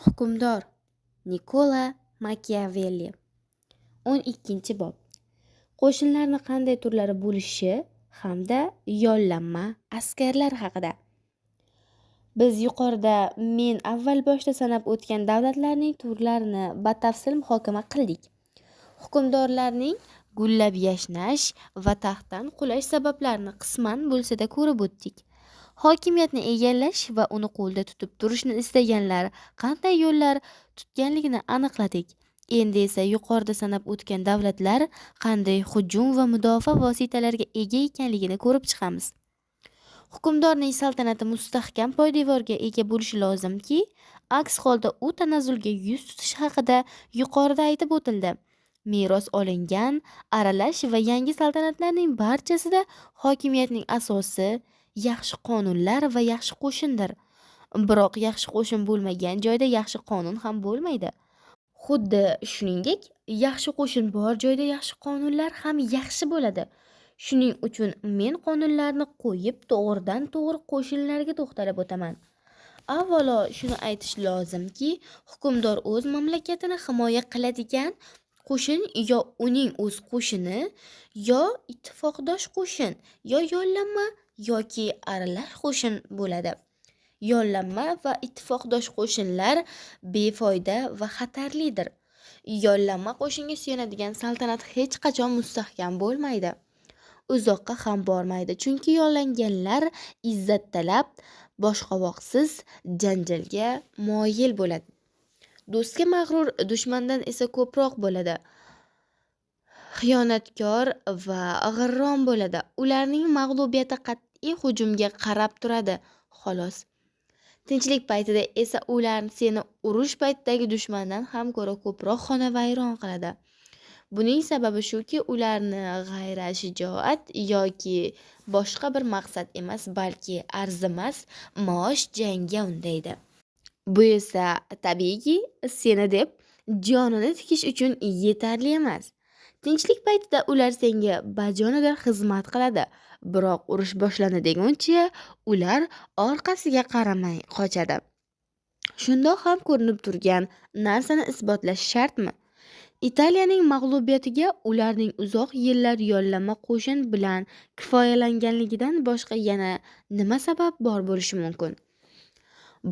Hukmdor Niccolo Machiavelli. 12-bob. Qo'shinlarni qanday turlari bo'lishi hamda yollanma askarlar haqida. Biz yuqorida men avval boshda sanab o'tgan davlatlarning turlarini batafsil muhokama qildik. Hukmdorlarning gullab yashnash va taxtdan qulash sabablarini qisman bo'lsa-da ko'rib o'tdik. Hokimiyatni egallash va uni qo'lda tutib turishni istaganlar qanday yo'llar tutganligini aniqladik. Endi esa yuqorida sanab o'tgan davlatlar qanday hujum va mudofaa vositalariga ega ekanligini ko'rib chiqamiz. Hukmdorning saltanati mustahkam poydevorga ega bo'lishi lozimki, aks holda u tanazzulga yuz tutish haqida yuqorida aytib o'tildi. Meros olingan, aralash va yangi saltanatlarning barchasida hokimiyatning asosi yaxshi qonunlar va yaxshi qo'shindir. Biroq yaxshi qo'shin bo'lmagan joyda yaxshi qonun ham bo'lmaydi. Xuddi shuningdek, yaxshi qo'shin bor joyda yaxshi qonunlar ham yaxshi bo'ladi. Shuning uchun men qonunlarni qo'yib, to'g'ridan-to'g'ri qo'shinlarga to'xtalib o'taman. Avvalo shuni aytish lozimki, hukmdor o'z mamlakatini himoya qiladigan qo'shin yo uning o'z qo'shini, yo ittifoqdosh qo'shin, yo yollanma yoki aralash qo'shin bo'ladi. Yollanma va ittifoqdosh qo'shinlar befoyda va xatarlidir. Yollanma qo'shinga suyanadigan saltanat hech qachon mustahkam bo'lmaydi. Uzoqqa ham bormaydi, chunki yollanganlar izzat talab, boshqovoqsiz janjalga moyil bo'ladi. Do'stga mag'rur, dushmandan esa ko'proq bo'ladi. Xiyonatkor va g'irrom bo'ladi. Ularning mag'lubiyati qat'iy hujumga qarab turadi, xolos. Tinchlik paytida esa ular seni urush paytidagi dushmandan ham ko'ra ko'proq xonavayron qiladi. Buning sababi shuki, ularni g'ayrat-shijoat yoki boshqa bir maqsad emas, balki arzimas maosh jangga undaydi. Bu esa tabiiyki seni deb jonini tikish uchun yetarli emas. Tinchlik paytida ular senga bajonidil xizmat qiladi, biroq urush boshlandi deguncha ular orqasiga qaramay qochadi. Shundoq ham ko'rinib turgan narsani isbotlash shartmi? Italiyaning mag'lubiyatiga ularning uzoq yillar yollanma qo'shin bilan kifoyalanganligidan boshqa yana nima sabab bor bo'lishi mumkin?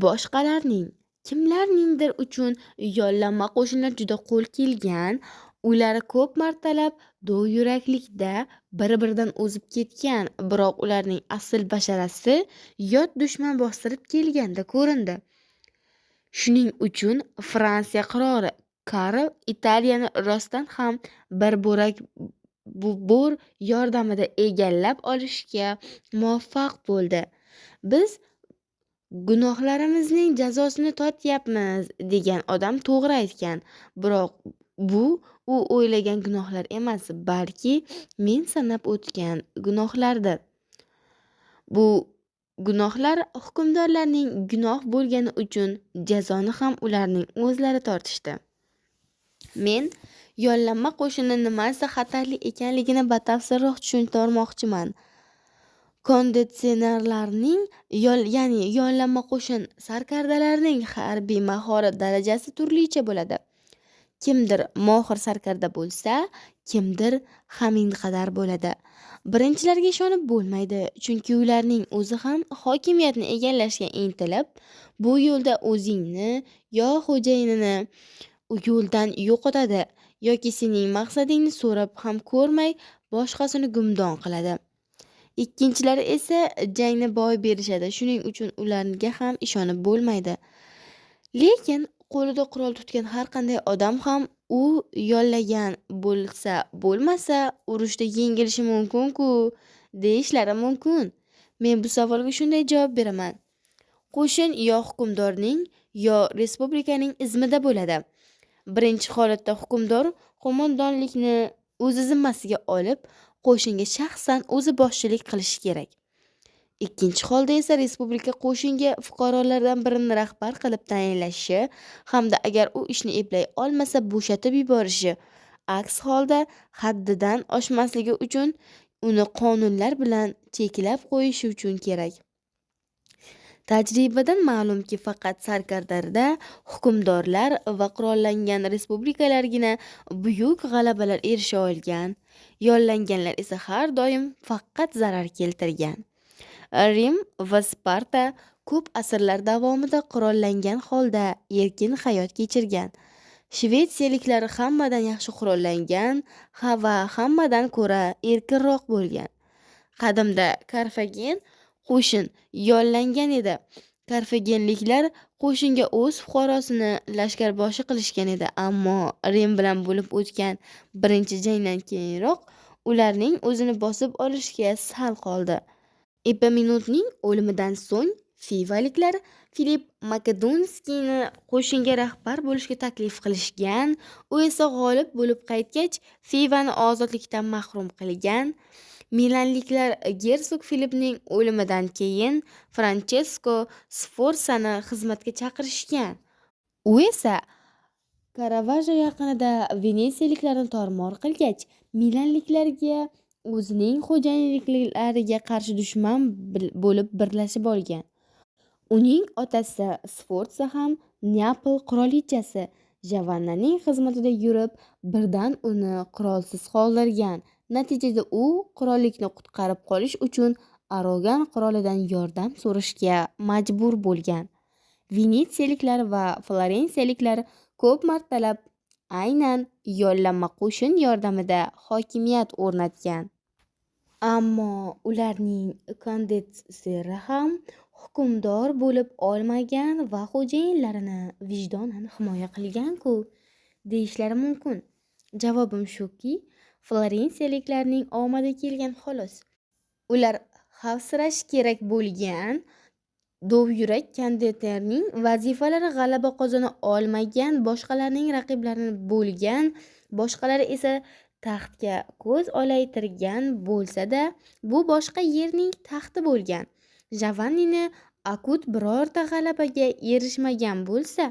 Boshqalarning, kimlarningdir uchun yollanma qo'shinlar juda qo'l kelgan, ular ko'p martalab do'yuraklikda bir-biridan o'zib ketgan, biroq ularning asl basharasi yot dushman bostirib kelganda ko'rindi. Shuning uchun Fransiya qiroli Karl Italiyani rostdan ham bir bo'rak bo'r yordamida egallab olishga muvaffaq bo'ldi. Biz gunohlarimizning jazosini tortyapmiz degan odam to'g'ri aytgan, biroq bu u o'ylagan gunohlar emas, balki men sanab o'tgan gunohlardir. Bu gunohlar hukmdorlarning gunoh bo'lgani uchun jazoni ham ularning o'zlari tortishdi. Men yollanma qo'shinni nimasi xatarli ekanligini batafsilroq tushuntirmoqchiman. Konditsionerlarning ya'ni yollanma qo'shin sarkardalarining harbiy mahorat darajasi turlicha bo'ladi. Kimdir mohir sarkarda bo'lsa, kimdir hamin qadar bo'ladi. Birinchilarga ishonib bo'lmaydi, chunki ularning o'zi ham hokimiyatni egallashga intilib, bu yo'lda o'zingni yo xo'jayinini yo'ldan yo'qotadi yoki sening maqsadingni so'rab ham ko'rmay boshqasini gumdon qiladi. Ikkinchilari esa jangni boy berishadi, shuning uchun ularga ham ishonib bo'lmaydi. Lekin qo'lida qurol tutgan har qanday odam ham u yollagan bo'lmasa urushda yengilishi mumkin-ku deyishlari mumkin. Men bu savolga shunday javob beraman. Qo'shin yo hukmdorning yo respublikaning izmida bo'ladi. Birinchi holatda hukmdor qo'mondonlikni o'zi zimmasiga olib, qo'shinga shaxsan o'zi boshchilik qilishi kerak. Ikkinchi holda esa respublika qo'shinga fuqarolardan birini rahbar qilib tayinlashi hamda agar u ishni eplay olmasa bo'shatib yuborishi, aks holda haddidan oshmasligi uchun uni qonunlar bilan cheklab qo'yishi uchun kerak. Tajribadan ma'lumki, faqat sarkardalarda hukmdorlar va qurollangan respublikalargina buyuk g'alabalar erisha olgan, yollanganlar esa har doim faqat zarar keltirgan. Rim va Sparta ko'p asrlar davomida qurollangan holda erkin hayot kechirgan. Shvetsiyaliklar hammadan yaxshi qurollangan va hammadan ko'ra erkinroq bo'lgan. Qadimda Karfagen qo'shin yollangan edi. Karfagenliklar qo'shinga o'z fuqarosini lashkarboshi qilishgan edi, ammo Rim bilan bo'lib o'tgan birinchi jangdan keyinroq ularning o'zini bosib olishga sal qoldi. Epaminonning o'limidan so'ng fivaliklar Filip Makedonskiyni qo'shinga rahbar bo'lishga taklif qilishgan. U esa g'olib bo'lib qaytgach, Fivani ozodlikdan mahrum qilgan. Milanliklar gersog Filipning o'limidan keyin Franchesko Sforzani xizmatga chaqirishgan. U esa Karavajo yaqinida venetsiyaliklarni tor-mor qilgach, milanliklarga o'zining xo'jayinliklariga qarshi dushman bo'lib birlashib olgan. Uning otasi Sforza ham Neapol qirolichasi Javannaning xizmatida yurib, birdan uni qurolsiz qoldirgan. Natijada u qirollikni qutqarib qolish uchun Aragon qirolidan yordam so'rashga majbur bo'lgan. Venetsiyaliklar va florensiyaliklar ko'p martalab aynan yollanma qo'shin yordamida hokimiyat o'rnatgan. Ammo ularning konditsiyalari ham hukmdor bo'lib olmagan va xo'jayinlarini vijdonan himoya qilgan-ku, deyishlari mumkin. Javobim shuki, florensiyaliklarning omadi kelgan xolos. Ular xavfsirash kerak bo'lgan dovyurak konditerning vazifalari g'alaba qozona olmagan, boshqalarning raqiblarini bo'lgan, boshqalari esa taxtga ko'z olaytirgan bo'lsa-da, bu boshqa yerning taxti bo'lgan. Javannini akut birorta g'alabaga erishmagan bo'lsa,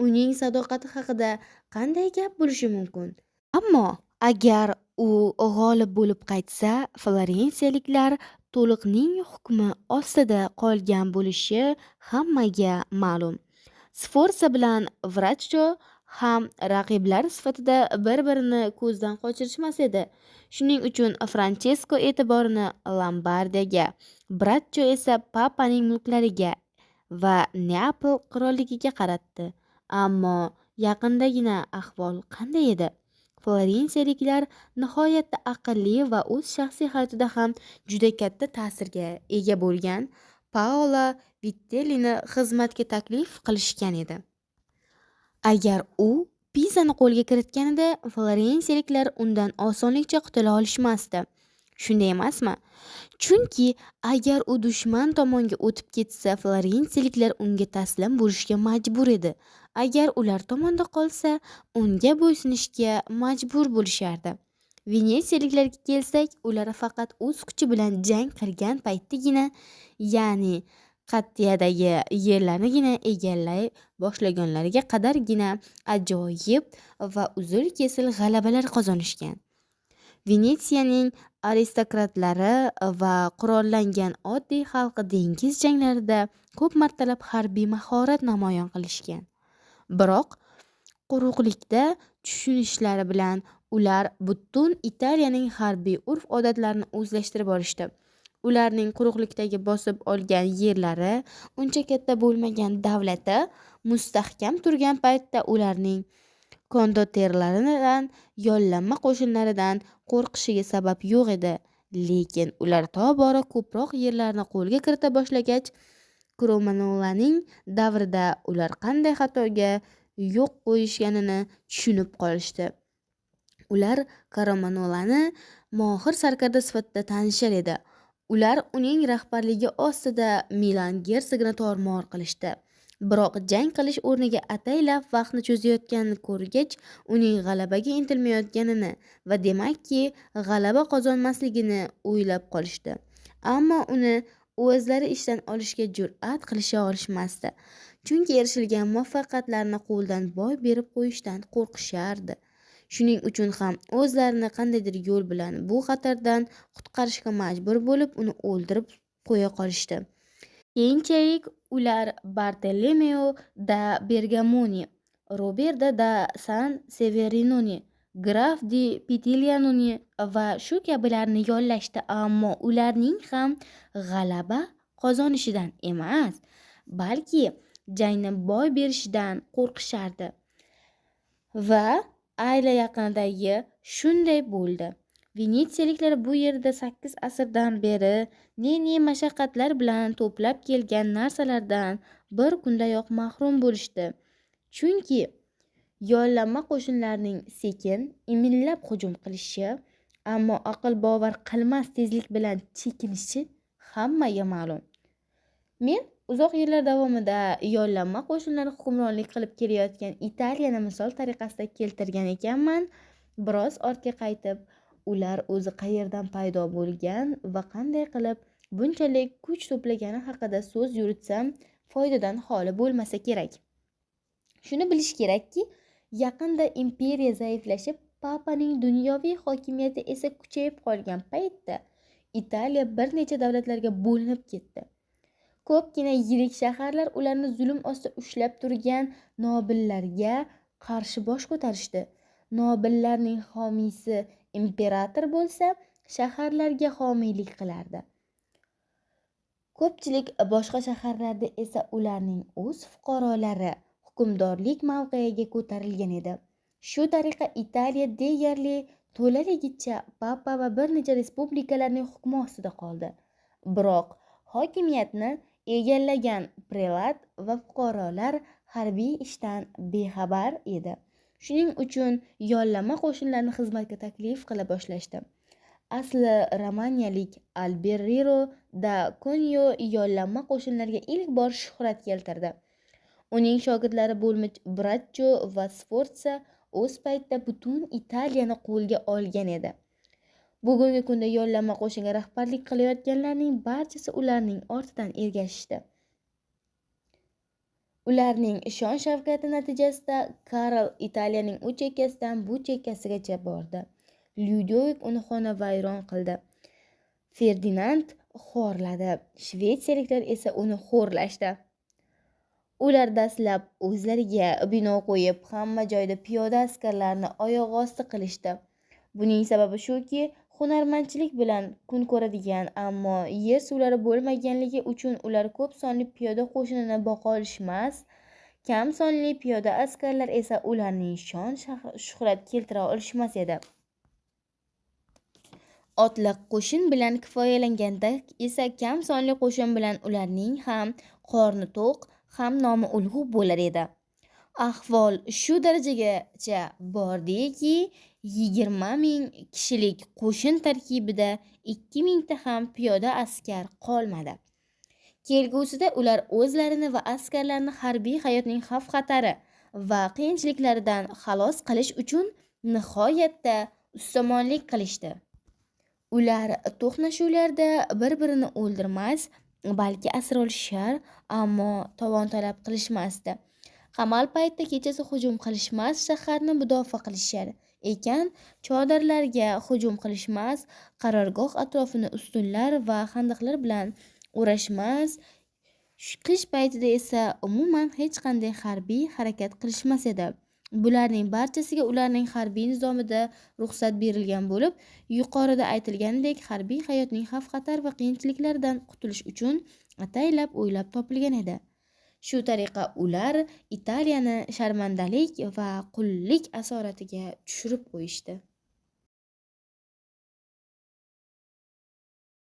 uning sadoqati haqida qanday gap bo'lishi mumkin? Ammo agar u g'olib bo'lib qaytsa, florensiyaliklar to'liqning hukmi ostida qolgan bo'lishi hammaga ma'lum. Sforza bilan Vrachcho ham raqiblar sifatida bir-birini ko'zdan qochirishmas edi. Shuning uchun Franchesko e'tiborini Lombardiyaga, Braccio esa papaning mulklariga va Neapol qirolligiga qaratdi. Ammo yaqindagina ahvol qanday edi? Florensiyaliklar nihoyatda aqlli va o'z shaxsiy hayotida ham juda katta ta'sirga ega bo'lgan Paolo Vitellini xizmatga taklif qilishgan edi. Agar u Pisani qo'lga kiritganida, florensiyaliklar undan osonlikcha qutula olishmasdi. Shunday emasmi? Chunki agar u dushman tomonga o'tib ketsa, florensiyaliklar unga taslim bo'lishga majbur edi. Agar ular tomonda qolsa, unga bo'ysunishga majbur bo'lishardi. Venetsiyaliklarga kelsak, ular faqat o'z kuchi bilan jang qilgan paytdagina, ya'ni Qattiyadagi yerlarnigina egallay boshlaganlariga qadargina ajoyib va uzil-kesil g'alabalar qozonishgan. Venetsiyaning aristokratlari va qurollangan oddiy xalqi dengiz janglarida ko'p martalab harbiy mahorat namoyon qilishgan. Biroq quruqlikda tushunishlari bilan ular butun Italiyaning harbiy urf-odatlarini o'zlashtirib olishdi. Ularning quruqlikdagi bosib olgan yerlari, uncha katta bo'lmagan davlati mustahkam turgan paytda ularning konditerlaridan, yollanma qo'shinlaridan qo'rqishiga sabab yo'q edi. Lekin ular tobora ko'proq yerlarni qo'lga kirita boshlagach, Kromanolaning davrida ular qanday xatoga yo'q qo'yishganini tushunib qolishdi. Ular Kromanolani mohir sarkarda sifatida tanishar edi. Ular uning rahbarligi ostida Milan gersogini tor-mor qilishdi. Biroq jang qilish o'rniga ataylab vaqtni cho'zayotganini ko'rgach, uning g'alabaga intilmayotganini va demakki g'alaba qozonmasligini o'ylab qolishdi. Ammo uni o'zlari ishdan olishga jur'at qilisha olishmasdi. Chunki erishilgan muvaffaqiyatlarni qo'ldan boy berib qo'yishdan qo'rqishardi. Shuning uchun ham o'zlarini qandaydir yo'l bilan bu xatardan qutqarishga majbur bo'lib, uni o'ldirib qo'ya qolishdi. Keyinchalik ular Bartolomeo da Bergamoni, Roberto da San Severinoni, Graf di Pitiglianoni va shu kabilarni yollashdi, ammo ularning ham g'alaba qozonishidan emas, balki jangni boy berishidan qo'rqishardi. Va Ayla yaqinidagi shunday bo'ldi. Venetsiyaliklar bu yerda 8 asrdan beri ne mashaqqatlar bilan to'plab kelgan narsalardan bir kundayoq mahrum bo'lishdi. Chunki yollanma qo'shinlarning sekin, imillab hujum qilishi, ammo aql bovar qilmas tezlik bilan chekinishi hammaga ma'lum. Men uzoq yillar davomida yollanma qo'shinlar hukmronlik qilib kelayotgan Italiyani misol tariqasida keltirgan ekanman. Biroz ortga qaytib, ular o'zi qayerdan paydo bo'lgan va qanday qilib bunchalik kuch to'plagani haqida so'z yuritsam, foydadan xoli bo'lmasa kerak. Shuni bilish kerakki, yaqinda imperiya zaiflashib, papaning dunyoviy hokimiyati esa kuchayib qolgan paytda Italiya bir necha davlatlarga bo'linib ketdi. Ko'pgina yirik shaharlar ularni zulm ostida ushlab turgan nobillarga qarshi bosh ko'tarishdi. Nobillarning homiysi imperator bo'lsa, shaharlarga homiylik qilardi. Ko'pchilik boshqa shaharlarda esa ularning o'z fuqarolari hukmdorlik mavqeiga ko'tarilgan edi. Shu tariqa Italiya deyarli to'laligicha papa va bir necha respublikalarning hukmi ostida qoldi. Biroq hokimiyatni egallagan prelat va fuqarolar harbiy ishdan bexabar edi. Shuning uchun yollanma qo'shinlarni xizmatga taklif qila boshlashdi. Asli romaniyalik Alberto da Cuneo yollanma qo'shinlarga ilk bor shuhrat keltirdi. Uning shogirdlari bo'lmish Braccio va Sforza o'z paytida butun Italiyani qo'lga olgan edi. Bugungi kunda yollanma qo'shinga rahbarlik qilayotganlarning barchasi ularning ortidan ergashishdi. Ularning shon-shavkati natijasida Karl Italiyaning u chekkasidan bu chekkasigacha bordi. Lyudovik uni xonavayron qildi. Ferdinand xo'rladi. Shvetsiyaliklar esa uni xo'rlashdi. Ular dastlab o'zlariga bino qo'yib, hamma joyda piyoda askarlarni oyoq osti qilishdi. Buning sababi shuki, hunarmandchilik bilan kun ko'radigan, ammo yer suvlari bo'lmaganligi uchun ular ko'p sonli piyoda qo'shinini boqa olishmas. Kam sonli piyoda askarlar esa ularning shon-shuhrat keltira olishmas edi. Otliq qo'shin bilan kifoyalanganda esa kam sonli qo'shin bilan ularning ham qorni to'q, ham nomi ulug' bo'lar edi. Ahvol shu darajagacha bordiki, 20,000 kishilik qo'shin tarkibida 2,000 ta ham piyoda askar qolmadi. Kelgusida ular o'zlarini va askarlarni harbiy hayotning xavf-xatari va qiyinchiliklaridan xalos qilish uchun nihoyatda ustamonlik qilishdi. Ular to'qnashuvlarda bir-birini o'ldirmas, balki asir olishar, ammo tovon talab qilishmasdi. Qamal paytida kechasi hujum qilishmas, shaharni mudofaa qilishar ekan, chodirlarga hujum qilishmas, qarorgoh atrofini ustunlar va xandaqlar bilan o'rashmas. Qish paytida esa umuman hech qanday harbiy harakat qilishmas edi. Bularning barchasiga ularning harbiy nizomida ruxsat berilgan bo'lib, yuqorida aytilganidek harbiy hayotning xavf-xatar va qiyinchiliklaridan qutulish uchun ataylab o'ylab topilgan edi. Shu tariqa ular Italiyani sharmandalik va qullik asoratiga tushirib qo'yishdi.